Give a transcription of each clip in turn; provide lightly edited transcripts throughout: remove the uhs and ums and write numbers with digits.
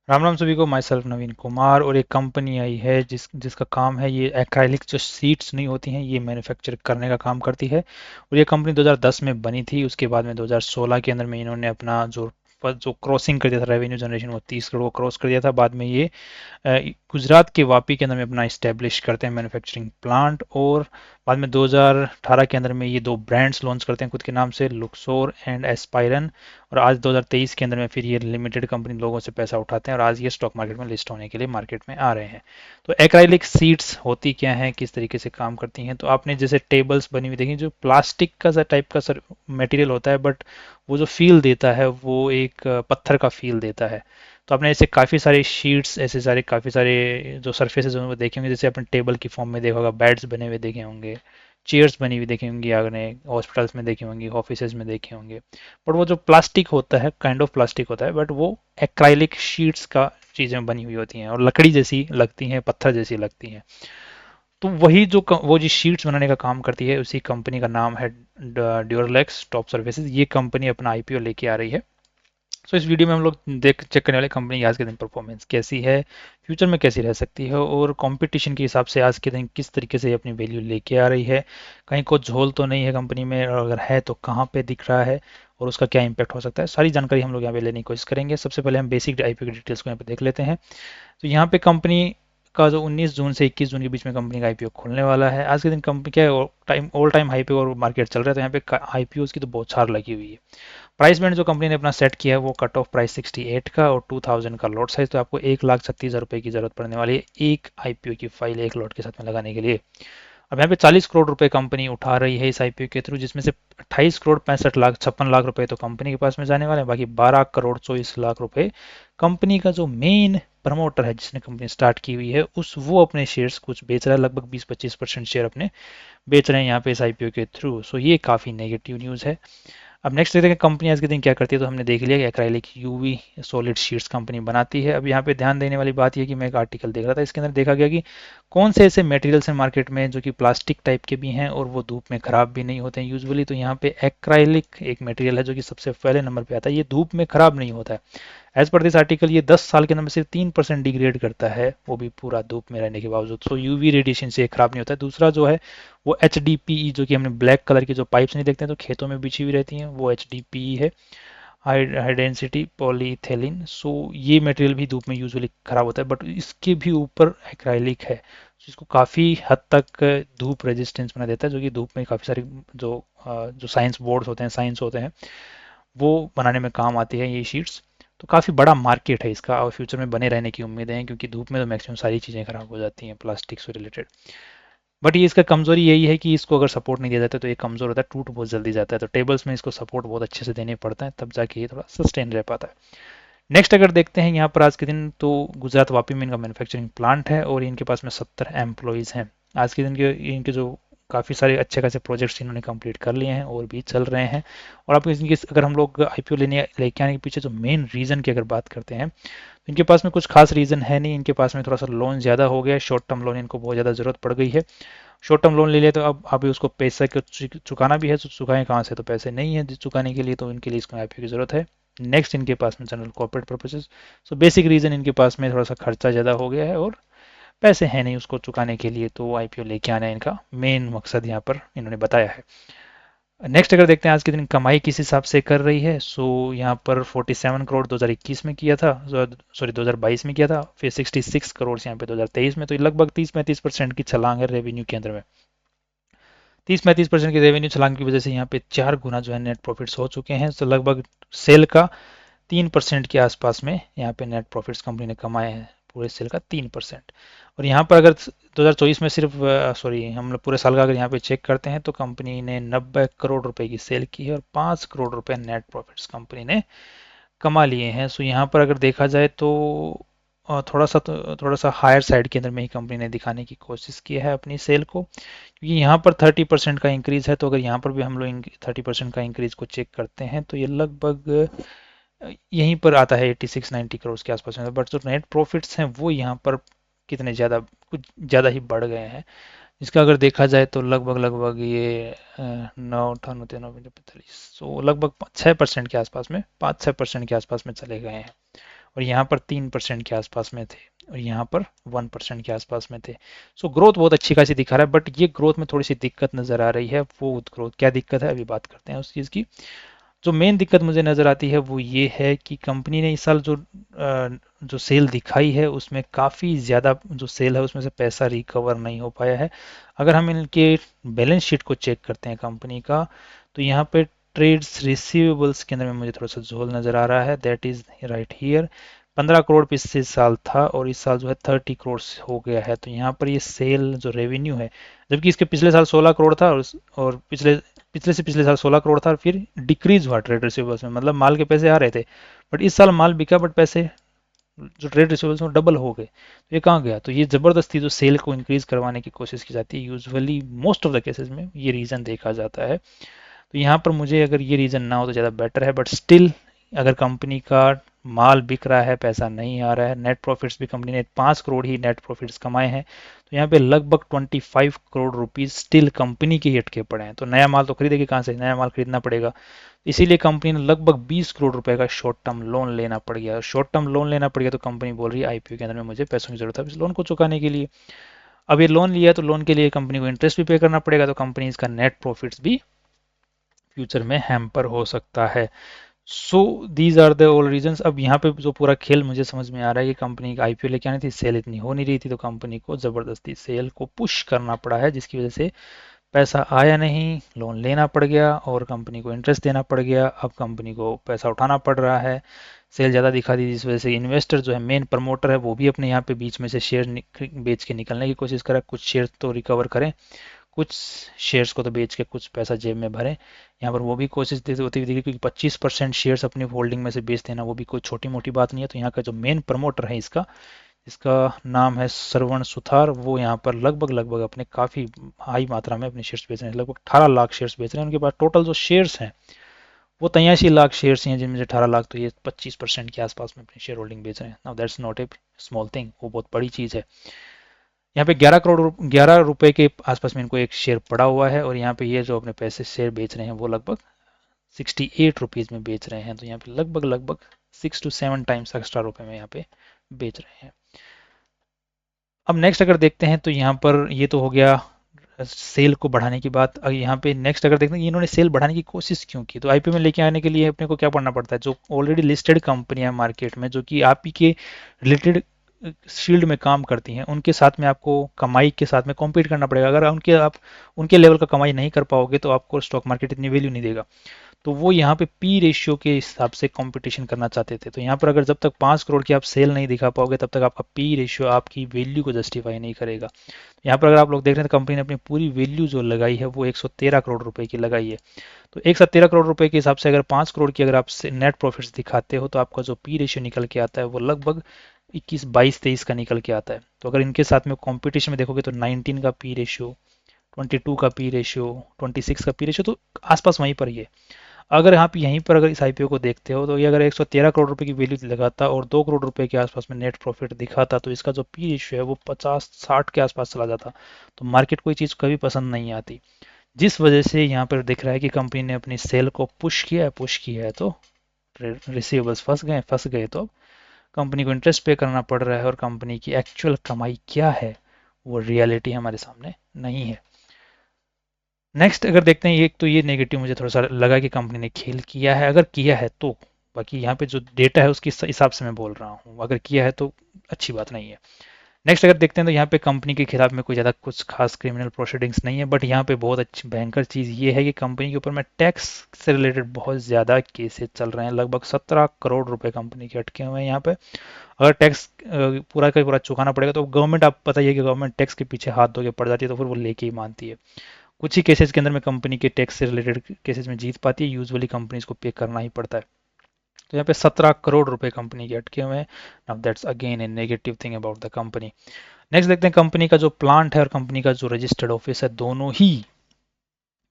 राम राम सभी को। My self नवीन कुमार। और एक कंपनी आई है जिसका काम है, ये एक्राइलिक जो सीट्स नहीं होती हैं ये मैन्युफैक्चर करने का काम करती है। और ये कंपनी 2010 में बनी थी। उसके बाद में 2016 के अंदर में इन्होंने अपना जो क्रॉसिंग कर दिया था, रेवेन्यू जनरेशन वो 30 करोड़ को क्रॉस कर दिया था। बाद में ये अ, गुजरात के वापी के अंदर में अपना इस्टेब्लिश करते हैं मैन्युफैक्चरिंग प्लांट। और बाद में 2018 के अंदर में ये दो ब्रांड्स लॉन्च करते हैं खुद के नाम से, लुक्सोर एंड एस्पायरन। और आज 2023 के अंदर में फिर ये लिमिटेड कंपनी लोगों से पैसा उठाते हैं और आज ये स्टॉक मार्केट में लिस्ट होने के लिए मार्केट में आ रहे हैं। तो एक्राइलिक सीड्स होती क्या हैं, किस तरीके से काम करती हैं? तो आपने जैसे टेबल्स बनी हुई देखी, जो प्लास्टिक का सा टाइप का सर मटेरियल होता है, बट वो जो फील देता है वो एक पत्थर का फील देता है। तो आपने ऐसे काफ़ी सारे शीट्स, ऐसे सारे काफ़ी सारे जो सरफेसेज हैं वो देखे होंगे। जैसे आपने टेबल की फॉर्म में देखा होगा, बेड्स बने हुए देखे होंगे, चेयर्स बनी हुई देखी होंगी, आपने हॉस्पिटल्स में देखी होंगी, ऑफिसेज में देखे होंगे। बट वो जो प्लास्टिक होता है, काइंड ऑफ प्लास्टिक होता है, बट वो एक्राइलिक शीट्स का चीज़ें बनी हुई होती हैं और लकड़ी जैसी लगती हैं, पत्थर जैसी लगती हैं। तो वही वो जो शीट्स बनाने का काम करती है, उसी कंपनी का नाम है ड्यूरलेक्स टॉप सर्विसेज। ये कंपनी अपना आईपीओ लेके आ रही है। इस वीडियो में हम लोग देख चेक करने वाले कंपनी की आज के दिन परफॉर्मेंस कैसी है, फ्यूचर में कैसी रह सकती है, और कंपटीशन के हिसाब से आज के दिन किस तरीके से ये अपनी वैल्यू लेके आ रही है। कहीं को झोल तो नहीं है कंपनी में, और अगर है तो कहाँ पे दिख रहा है और उसका क्या इम्पैक्ट हो सकता है, सारी जानकारी हम लोग यहाँ पे लेने की कोशिश करेंगे। सबसे पहले हम बेसिक आईपीओ की डिटेल्स को यहाँ पे देख लेते हैं। तो यहाँ पे कंपनी का जो 19 जून से 21 जून के बीच में कंपनी का आईपीओ खुलने वाला है। आज के दिन कंपनी क्या ऑल टाइम हाई पे और मार्केट चल रहा है, तो यहाँ पे आईपीओ की तो बौछार लगी हुई है। प्राइस बैंड जो कंपनी ने अपना सेट किया है वो कट ऑफ प्राइस 68 का और 2000 का लॉट साइज। तो आपको 1,36,000 रुपए की जरूरत पड़ने वाली है एक आईपीओ की फाइल एक लॉट के साथ में लगाने के लिए। अब यहाँ पे 40 करोड़ रुपए कंपनी उठा रही है इस आईपीओ के थ्रू, जिसमें से 28 करोड़ 65 लाख 56 लाख रुपए तो कंपनी के पास में जाने वाले हैं। बाकी 12 करोड़ 24 लाख रुपए कंपनी का जो मेन प्रमोटर है, जिसने कंपनी स्टार्ट की हुई है, उस वो अपने शेयर्स कुछ बेच रहा है, लगभग 20-25% शेयर अपने बेच रहे हैं यहाँ पे इस आईपीओ के थ्रू। सो ये काफी नेगेटिव न्यूज है। अब नेक्स्ट देखते हैं कंपनी आज के दिन क्या करती है। तो हमने देख लिया कि acrylic UV solid sheets company बनाती है। अब यहाँ पे ध्यान देने वाली बात यह कि मैं एक आर्टिकल देख रहा था, इसके अंदर देखा गया कि कौन से ऐसे मटेरियल्स हैं मार्केट में जो कि प्लास्टिक टाइप के भी हैं और वो धूप में खराब भी नहीं होते हैं यूजुअली। तो यहाँ पे एक्राइलिक एक मटेरियल है जो कि सबसे पहले नंबर पे आता है। ये धूप में खराब नहीं होता है। एज पर दिस आर्टिकल ये 10 साल के अंदर में सिर्फ 3% डिग्रेड करता है, वो भी पूरा धूप में रहने के बावजूद। सो यूवी रेडिएशन से खराब नहीं होता है। दूसरा जो है वो एच डी पी ई, जो कि हमने ब्लैक कलर की जो पाइप्स नहीं देखते हैं तो खेतों में बिछी हुई रहती हैं, वो एच डी पी ई है, हाई डेंसिटी पॉलीथेलिन। सो ये मटेरियल भी धूप में यूजुअली खराब होता है, बट इसके भी ऊपर एक्राइलिक है जिसको काफ़ी हद तक धूप रेजिस्टेंस बना देता है, जो कि धूप में काफ़ी सारी जो साइंस बोर्ड्स होते हैं, साइंस होते हैं, वो बनाने में काम आती है ये शीट्स। तो काफ़ी बड़ा मार्केट है इसका और फ्यूचर में बने रहने की उम्मीदें हैं, क्योंकि धूप में तो मैक्सिमम सारी चीज़ें खराब हो जाती हैं प्लास्टिक से रिलेटेड। बट ये इसका कमजोरी यही है कि इसको अगर सपोर्ट नहीं दिया जाता तो ये कमजोर होता है, टूट बहुत जल्दी जाता है। तो टेबल्स में इसको सपोर्ट बहुत अच्छे से देने पड़ता है, तब जाके ये थोड़ा सस्टेन रह पाता है। नेक्स्ट अगर देखते हैं यहाँ पर आज के दिन, तो गुजरात वापी में इनका मैन्युफैक्चरिंग प्लांट है और इनके पास में 70 एम्प्लॉयज़ हैं। आज के दिन के इनके जो काफ़ी सारे अच्छे खासे प्रोजेक्ट्स इन्होंने कंप्लीट कर लिए हैं और भी चल रहे हैं। और आप इनके अगर हम लोग आईपीओ लेके आने के पीछे जो मेन रीज़न की अगर बात करते हैं, तो इनके पास में कुछ खास रीज़न है नहीं। इनके पास में थोड़ा सा लोन ज़्यादा हो गया है, शॉर्ट टर्म लोन इनको बहुत ज़्यादा ज़रूरत पड़ गई है। शॉर्ट टर्म लोन ले लिया तो अब अभी उसको पैसा को चुकाना भी है, तो चुकाएं कहाँ से? तो पैसे नहीं है चुकाने के लिए, तो इनके लिए इसको आईपीओ की ज़रूरत है। नेक्स्ट इनके पास में general corporate purposes. So basic reason इनके पास में थोड़ा सा खर्चा ज़्यादा हो गया है और पैसे हैं नहीं उसको चुकाने के लिए, तो आईपीओ लेके आना है इनका मेन मकसद यहाँ पर इन्होंने बताया है। नेक्स्ट अगर देखते हैं आज के दिन कमाई किस हिसाब से कर रही है, सो यहाँ पर 47 करोड़ 2021 में किया था, सॉरी 2022 में किया था, फिर 66 करोड़ यहाँ पे 2023 में। तो ये लगभग 30-35% की छलांग है रेवेन्यू के अंदर में। 30-35% की रेवेन्यू छलांग की वजह से यहाँ पे 4 गुना जो है नेट प्रॉफिट्स हो चुके हैं। तो लगभग सेल का 3% के आसपास में यहाँ पे नेट प्रॉफिट्स कंपनी ने कमाए हैं, पूरे सेल का 3%। और यहाँ पर अगर 2024 में सिर्फ सॉरी हम लोग पूरे साल का अगर यहाँ पे चेक करते हैं, तो कंपनी ने 90 करोड़ रुपए की सेल की है और 5 करोड़ रुपए नेट प्रॉफिट्स कंपनी ने कमा लिए हैं। सो यहाँ पर अगर देखा जाए तो थोड़ा सा हायर साइड के अंदर में ही कंपनी ने दिखाने की कोशिश की है अपनी सेल को, क्योंकि यहाँ पर 30% का इंक्रीज है। तो अगर यहाँ पर भी हम लोग 30% का इंक्रीज को चेक करते हैं, तो ये लगभग यहीं पर आता है 86-90 करोड़ के आसपास में। बट जो नेट प्रॉफिट्स हैं वो यहाँ पर कितने ज़्यादा, कुछ ज़्यादा ही बढ़ गए हैं। इसका अगर देखा जाए तो लगभग लगभग ये 9, 98, 9, 45, सो लगभग 6% के आसपास में, 5-6% के आसपास में चले गए हैं। और यहाँ पर 3% के आसपास में थे और यहाँ पर 1% के आसपास में थे। सो ग्रोथ बहुत अच्छी खासी दिखा रहा है, बट ये ग्रोथ में थोड़ी सी दिक्कत नजर आ रही है। वो ग्रोथ क्या दिक्कत है, अभी बात करते हैं उस चीज़ की। जो मेन दिक्कत मुझे नज़र आती है वो ये है कि कंपनी ने इस साल जो सेल दिखाई है उसमें काफ़ी ज़्यादा जो सेल है उसमें से पैसा रिकवर नहीं हो पाया है। अगर हम इनके बैलेंस शीट को चेक करते हैं कंपनी का, तो यहाँ पे ट्रेड्स रिसीवेबल्स के अंदर में मुझे थोड़ा सा झोल नज़र आ रहा है, that is right here. 15 crore पिछले साल था और इस साल जो है 30 करोड़ हो गया है। तो यहाँ पर ये सेल जो रेवेन्यू है, जबकि इसके पिछले साल 16 करोड़ था और पिछले पिछले से पिछले साल 16 करोड़ था, फिर डिक्रीज हुआ ट्रेड रिसीवेबल्स में, मतलब माल के पैसे आ रहे थे, बट इस साल माल बिका बट पैसे जो ट्रेड रिसीवेबल्स में डबल हो गए। तो ये कहाँ गया? तो ये जबरदस्ती जो सेल को इंक्रीज करवाने की कोशिश की जाती है, usually most of the cases में ये रीजन देखा जाता है। तो यहाँ पर मुझे अगर ये रीजन ना हो तो ज़्यादा बेटर है, बट स्टिल अगर कंपनी का माल बिक रहा है, पैसा नहीं आ रहा है, नेट प्रॉफिट्स भी कंपनी ने 5 करोड़ ही नेट प्रॉफिट्स कमाए हैं, तो यहाँ पे लगभग 25 करोड़ रुपीज स्टिल कंपनी के ही अटके पड़े हैं। तो नया माल तो खरीदेगी कहाँ से? नया माल खरीदना पड़ेगा। इसीलिए कंपनी ने लगभग 20 करोड़ रुपए का शॉर्ट टर्म लोन लेना पड़ गया। शॉर्ट टर्म लोन लेना पड़ गया तो कंपनी बोल रही है आईपीओ के अंदर में मुझे पैसों की जरूरत है इस लोन को चुकाने के लिए। अब ये लोन लिया तो लोन के लिए कंपनी को इंटरेस्ट भी पे करना पड़ेगा, तो कंपनी इसका नेट प्रॉफिट्स भी फ्यूचर में हैम्पर हो सकता है। So these are the all reasons. अब यहाँ पे जो पूरा खेल मुझे समझ में आ रहा है कि कंपनी का आईपीओ लेके आनी थी, सेल इतनी हो नहीं रही थी, तो कंपनी को जबरदस्ती सेल को पुश करना पड़ा है, जिसकी वजह से पैसा आया नहीं, लोन लेना पड़ गया और कंपनी को इंटरेस्ट देना पड़ गया। अब कंपनी को पैसा उठाना पड़ रहा है, सेल ज़्यादा दिखा दी, जिस वजह से इन्वेस्टर जो है मेन प्रमोटर है वो भी अपने यहाँ पे बीच में से शेयर बेच के निकलने की कोशिश करे। कुछ शेयर तो रिकवर करें, कुछ शेयर्स को तो बेच के कुछ पैसा जेब में भरें। यहाँ पर वो भी कोशिश देते होती हुई दिखी, क्योंकि 25% शेयर्स अपनी होल्डिंग में से बेच देना वो भी कोई छोटी मोटी बात नहीं है। तो यहाँ का जो मेन प्रमोटर है इसका इसका नाम है श्रवण सुथार, वो यहाँ पर लगभग लगभग अपने काफ़ी हाई मात्रा में अपने शेयर्स बेच रहे हैं, लगभग 18 लाख शेयर्स बेच रहे हैं। उनके पास टोटल जो शेयर्स हैं वो 83 लाख शेयर्स हैं, जिनमें से 18 लाख तो ये 25% के आसपास में अपनी शेयर होल्डिंग बेच रहे हैं। Now that's not a small thing, वो बहुत बड़ी चीज़ है। यहाँ पे 11 रुपए के आसपास में इनको एक शेयर पड़ा हुआ है, और यहाँ पे ये जो अपने पैसे शेयर बेच रहे हैं वो लगभग 68 रुपीज़ में बेच रहे हैं। तो यहाँ पे लगभग लगभग 6 to 7 टाइम्स एक्स्ट्रा रुपए में यहाँ पे बेच रहे हैं। अब नेक्स्ट अगर देखते हैं तो यहाँ पर ये तो हो गया सेल को बढ़ाने की बात। अब यहाँ पे नेक्स्ट अगर देखते हैं कि इन्होंने सेल बढ़ाने की कोशिश क्यों की, तो आईपीओ में लेके आने के लिए अपने को क्या पढ़ना पड़ता है? जो ऑलरेडी लिस्टेड कंपनियां मार्केट में जो कि आप ही के रिलेटेड फील्ड में काम करती हैं, उनके साथ में आपको कमाई के साथ में कॉम्पीट करना पड़ेगा। अगर उनके लेवल का कमाई नहीं कर पाओगे तो आपको स्टॉक मार्केट इतनी वैल्यू नहीं देगा। तो वो यहाँ पे पी रेशियो के हिसाब से कंपटीशन करना चाहते थे। तो यहाँ पर अगर जब तक 5 करोड़ की आप सेल नहीं दिखा पाओगे तब तक आपका पी रेशियो आपकी वैल्यू को जस्टिफाई नहीं करेगा। यहाँ पर अगर आप लोग देख रहे हैं तो कंपनी ने अपनी पूरी वैल्यू जो लगाई है वो 113 करोड़ रुपए की लगाई है। तो 113 करोड़ रुपए के हिसाब से अगर 5 करोड़ की अगर आप नेट प्रॉफिट्स दिखाते हो तो आपका जो पी रेशियो निकल के आता है वो लगभग 21, 22, 23 का निकल के आता है। तो अगर इनके साथ में कंपटीशन में देखोगे तो 19 का पी रेशियो, 22 का पी रेशियो, 26 का पी रेशियो, तो आसपास वहीं पर ही है। अगर आप यहीं पर अगर इस आईपीओ को देखते हो तो ये अगर 113 करोड़ रुपए की वैल्यू लगाता और 2 करोड़ रुपए के आसपास में नेट प्रॉफिट दिखाता, तो इसका जो पी रेशियो है वो 50-60 के आसपास चला जाता। तो मार्केट को ये चीज़ कभी पसंद नहीं आती, जिस वजह से यहाँ पर दिख रहा है कि कंपनी ने अपनी सेल को पुश किया है तो रिसीवेबल्स फंस गए। तो अब कंपनी को इंटरेस्ट पे करना पड़ रहा है और कंपनी की एक्चुअल कमाई क्या है वो रियलिटी हमारे सामने नहीं है। नेक्स्ट अगर देखते हैं, एक तो ये नेगेटिव मुझे थोड़ा सा लगा कि कंपनी ने खेल किया है, अगर किया है तो। बाकी यहाँ पे जो डेटा है उसके हिसाब से मैं बोल रहा हूँ, अगर किया है तो अच्छी बात नहीं है। नेक्स्ट अगर देखते हैं तो यहाँ पे कंपनी के खिलाफ में कोई ज़्यादा कुछ खास क्रिमिनल प्रोसीडिंग्स नहीं है, बट यहाँ पे बहुत अच्छी भयंकर चीज़ ये है कि कंपनी के ऊपर में टैक्स से रिलेटेड बहुत ज़्यादा केसेस चल रहे हैं। लगभग 17 करोड़ रुपए कंपनी के अटके हुए हैं यहाँ पे। अगर टैक्स पूरा का पूरा चुकाना पड़ेगा तो गवर्नमेंट, आप पता ही है कि गवर्नमेंट टैक्स के पीछे हाथ धो के पड़ जाती है, तो फिर वो लेके ही मानती है। कुछ ही केसेस के अंदर में कंपनी के टैक्स से रिलेटेड केसेस में जीत पाती है, यूजुअली कंपनीज को पे करना ही पड़ता है। तो यहाँ पे 17 करोड़ रुपए कंपनी के अटके हुए हैं। Now that's again A negative thing about the company. Next देखते हैं कंपनी का जो प्लांट है और कंपनी का जो रजिस्टर्ड ऑफिस है, दोनों ही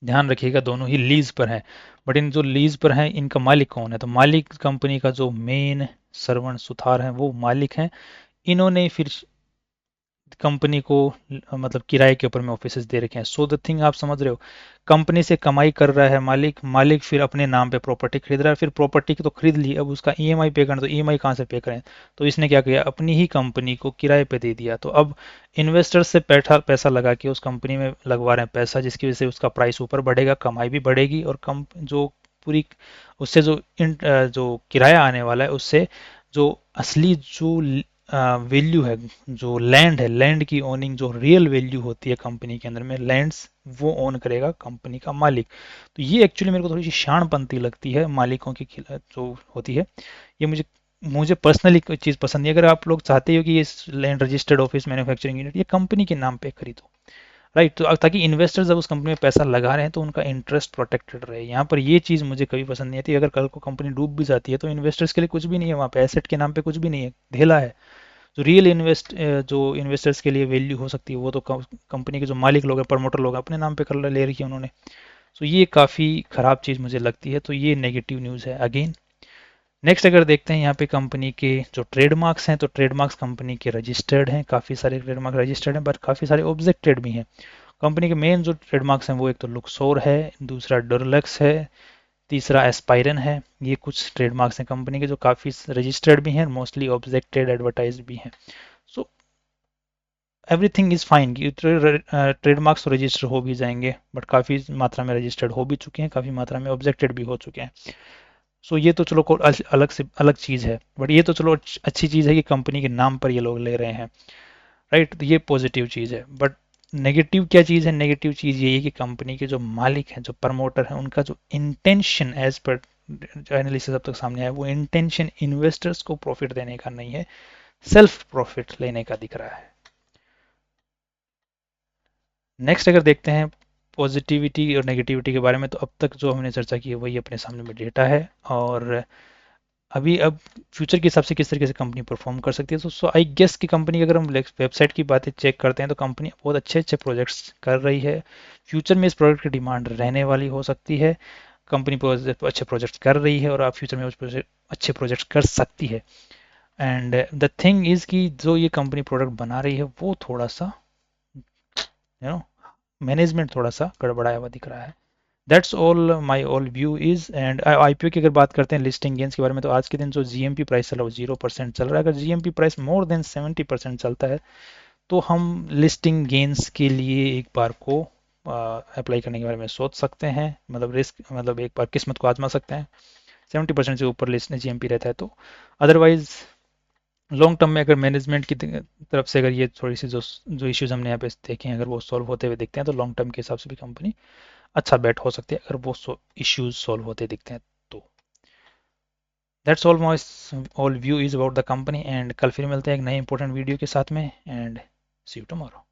ध्यान रखिएगा दोनों ही लीज पर हैं। बट इन जो लीज पर हैं इनका मालिक कौन है? तो मालिक कंपनी का जो मेन श्रवण सुथार है वो मालिक हैं। इन्होंने फिर कंपनी को मतलब किराए के ऊपर में ऑफिसेज दे रखे हैं। सो द थिंग, आप समझ रहे हो, कंपनी से कमाई कर रहा है मालिक, मालिक फिर अपने नाम पे प्रॉपर्टी खरीद रहा है, फिर प्रॉपर्टी तो खरीद ली, अब उसका ईएमआई पे करना, तो ईएमआई कहाँ से पे करें? तो इसने क्या किया, अपनी ही कंपनी को किराए पे दे दिया। तो अब इन्वेस्टर्स से पैसा पैसा लगा के उस कंपनी में लगवा रहे हैं पैसा, जिसकी वजह से उसका प्राइस ऊपर बढ़ेगा, कमाई भी बढ़ेगी, और कम जो पूरी उससे जो किराया आने वाला है उससे जो असली जो वैल्यू है, जो लैंड है, लैंड की ओनिंग, जो रियल वैल्यू होती है कंपनी के अंदर में लैंड्स, वो ओन करेगा कंपनी का मालिक। तो ये एक्चुअली मेरे को थोड़ी सी शानपंती लगती है मालिकों की जो होती है। ये मुझे मुझे पर्सनली कोई चीज़ पसंद नहीं। अगर आप लोग चाहते हो कि ये land registered office manufacturing unit ये कंपनी के नाम पे खरीदो, राइट, तो ताकि इन्वेस्टर्स जब उस कंपनी में पैसा लगा रहे हैं तो उनका इंटरेस्ट प्रोटेक्टेड रहे। यहाँ पर ये चीज़ मुझे कभी पसंद नहीं आती। अगर कल को कंपनी डूब भी जाती है तो इन्वेस्टर्स के लिए कुछ भी नहीं है वहाँ पे, एसेट के नाम पे कुछ भी नहीं है, ढेला है। जो रियल जो इन्वेस्टर्स के लिए वैल्यू हो सकती है वो तो कंपनी के जो मालिक लोग हैं, प्रमोटर लोग हैं, अपने नाम पे कर ले रखी है उन्होंने। तो ये काफ़ी ख़राब चीज़ मुझे लगती है, तो ये नेगेटिव न्यूज़ है अगेन। नेक्स्ट अगर देखते हैं यहाँ पे कंपनी के जो ट्रेडमार्क्स हैं, तो ट्रेडमार्क्स कंपनी के रजिस्टर्ड हैं, काफ़ी सारे ट्रेडमार्क रजिस्टर्ड हैं, बट काफ़ी सारे ऑब्जेक्टेड भी हैं। कंपनी के मेन जो ट्रेडमार्क्स हैं वो एक तो लुक्सोर है, दूसरा डोरलक्स है, तीसरा एस्पायरन है। ये कुछ ट्रेडमार्क्स हैं कंपनी के जो काफ़ी रजिस्टर्ड भी हैं, मोस्टली ऑब्जेक्टेड एडवर्टाइज भी हैं। सो एवरीथिंग इज़ फाइन कि ट्रेडमार्क्स तो रजिस्टर हो भी जाएंगे, बट काफ़ी मात्रा में रजिस्टर्ड हो भी चुके हैं, काफ़ी मात्रा में ऑब्जेक्टेड भी हो चुके हैं। सो ये तो चलो अलग से अलग चीज़ है, बट ये तो चलो अच्छी चीज़ है कि कंपनी के नाम पर ये लोग ले रहे हैं, राइट, तो ये पॉजिटिव चीज़ है। बट नेगेटिव क्या चीज़ है? नेगेटिव चीज़ ये है कि कंपनी के जो मालिक हैं, जो प्रमोटर हैं, उनका जो इंटेंशन एज पर जो एनालिसिस अब तक सामने आया, वो इंटेंशन इन्वेस्टर्स को प्रॉफिट देने का नहीं है, सेल्फ प्रॉफिट लेने का दिख रहा है। नेक्स्ट अगर देखते हैं पॉजिटिविटी और नेगेटिविटी के बारे में, तो अब तक जो हमने चर्चा की है वही अपने सामने में डेटा है, और अभी अब फ्यूचर के हिसाब से किस तरीके से कंपनी परफॉर्म कर सकती है। तो सो आई गेस कि कंपनी की अगर हम वेबसाइट की बातें चेक करते हैं तो कंपनी बहुत अच्छे अच्छे प्रोजेक्ट्स कर रही है। फ्यूचर में इस प्रोडक्ट की डिमांड रहने वाली हो सकती है। कंपनी अच्छे प्रोजेक्ट्स कर रही है और आप फ्यूचर में अच्छे प्रोजेक्ट्स कर सकती है। एंड द थिंग इज़ कि जो ये कंपनी प्रोडक्ट बना रही है वो थोड़ा सा यू नो मैनेजमेंट थोड़ा सा गड़बड़ाया हुआ दिख रहा है। That's all my all view is. And IPO की अगर बात करते हैं लिस्टिंग गेंस के बारे में, तो आज के दिन जो जीएमपी प्राइस चला वो 0% चल रहा है। अगर जीएमपी प्राइस मोर देन 70% चलता है तो हम लिस्टिंग गेंस के लिए एक बार को अप्लाई करने के बारे में सोच सकते हैं, मतलब रिस्क, मतलब एक बार किस्मत को आजमा सकते हैं। 70% से ऊपर लिस्ट जीएमपी रहता है तो। अदरवाइज लॉन्ग टर्म में अगर मैनेजमेंट की तरफ से अगर ये थोड़ी सी जो जो इश्यूज हमने यहाँ पे देखे हैं अगर वो सॉल्व होते हुए दिखते हैं तो लॉन्ग टर्म के हिसाब से भी कंपनी अच्छा बेट हो सकती है, अगर वो इश्यूज सॉल्व होते दिखते हैं तो। That's all my all view is about the company. And कल फिर मिलते हैं एक नए इंपॉर्टेंट वीडियो के साथ में। And see you tomorrow.